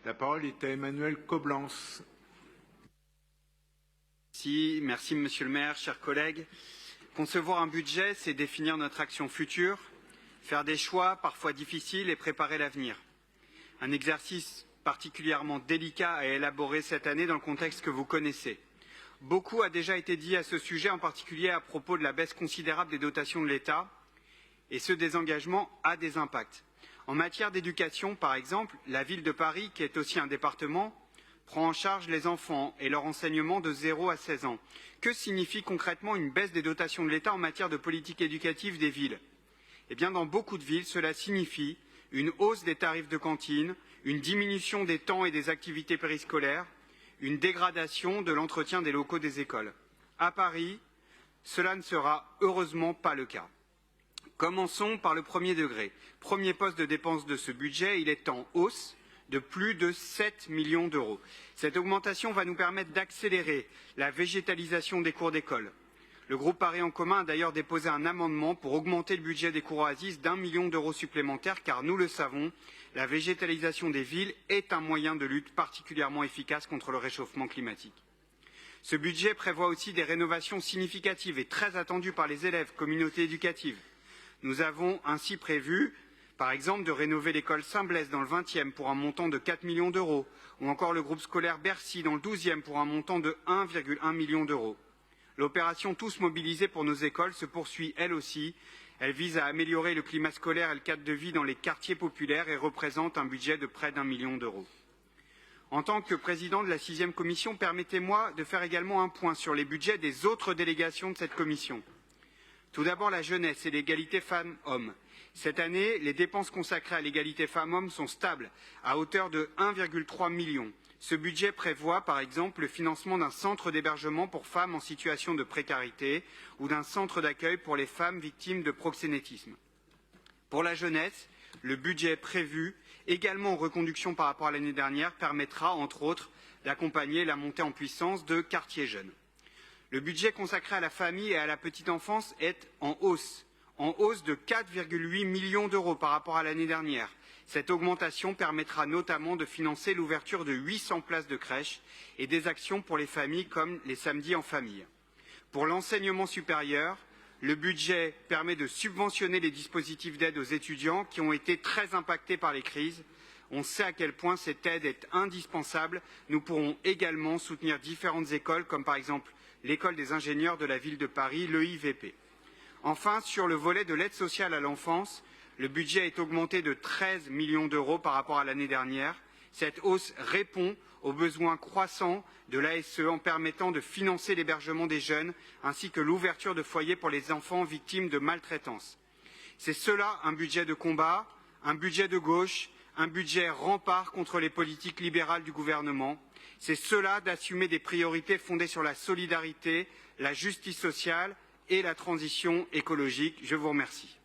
La parole est à Emmanuel Coblence. Merci Monsieur le maire, chers collègues. Concevoir un budget, c'est définir notre action future, faire des choix parfois difficiles et préparer l'avenir. Un exercice particulièrement délicat à élaborer cette année dans le contexte que vous connaissez. Beaucoup a déjà été dit à ce sujet, en particulier à propos de la baisse considérable des dotations de l'État, et ce désengagement a des impacts. En matière d'éducation, par exemple, la ville de Paris, qui est aussi un département, prend en charge les enfants et leur enseignement de 0 à 16 ans. Que signifie concrètement une baisse des dotations de l'État en matière de politique éducative des villes? Eh bien, dans beaucoup de villes, cela signifie une hausse des tarifs de cantine, une diminution des temps et des activités périscolaires, une dégradation de l'entretien des locaux des écoles. À Paris, cela ne sera heureusement pas le cas. Commençons par le premier degré. Premier poste de dépense de ce budget, il est en hausse de plus de 7 millions d'euros. Cette augmentation va nous permettre d'accélérer la végétalisation des cours d'école. Le groupe Paris en commun a d'ailleurs déposé un amendement pour augmenter le budget des cours oasis d'1 million d'euros supplémentaires, car nous le savons, la végétalisation des villes est un moyen de lutte particulièrement efficace contre le réchauffement climatique. Ce budget prévoit aussi des rénovations significatives et très attendues par les élèves, communautés éducatives. Nous avons ainsi prévu, par exemple, de rénover l'école Saint-Blaise dans le 20e pour un montant de 4 millions d'euros, ou encore le groupe scolaire Bercy dans le 12e pour un montant de 1,1 million d'euros. L'opération Tous mobilisés pour nos écoles se poursuit elle aussi. Elle vise à améliorer le climat scolaire et le cadre de vie dans les quartiers populaires et représente un budget de près d'1 million d'euros. En tant que président de la 6e commission, permettez-moi de faire également un point sur les budgets des autres délégations de cette commission. Tout d'abord, la jeunesse et l'égalité femmes-hommes. Cette année, les dépenses consacrées à l'égalité femmes-hommes sont stables, à hauteur de 1,3 million. Ce budget prévoit, par exemple, le financement d'un centre d'hébergement pour femmes en situation de précarité ou d'un centre d'accueil pour les femmes victimes de proxénétisme. Pour la jeunesse, le budget prévu, également en reconduction par rapport à l'année dernière, permettra, entre autres, d'accompagner la montée en puissance de quartiers jeunes. Le budget consacré à la famille et à la petite enfance est en hausse de 4,8 millions d'euros par rapport à l'année dernière. Cette augmentation permettra notamment de financer l'ouverture de 800 places de crèche et des actions pour les familles comme les samedis en famille. Pour l'enseignement supérieur, le budget permet de subventionner les dispositifs d'aide aux étudiants qui ont été très impactés par les crises. On sait à quel point cette aide est indispensable. Nous pourrons également soutenir différentes écoles, comme par exemple l'école des ingénieurs de la ville de Paris, l'EIVP. Enfin, sur le volet de l'aide sociale à l'enfance, le budget est augmenté de 13 millions d'euros par rapport à l'année dernière. Cette hausse répond aux besoins croissants de l'ASE en permettant de financer l'hébergement des jeunes ainsi que l'ouverture de foyers pour les enfants victimes de maltraitance. C'est cela un budget de combat, un budget de gauche, un budget rempart contre les politiques libérales du gouvernement. C'est cela d'assumer des priorités fondées sur la solidarité, la justice sociale et la transition écologique. Je vous remercie.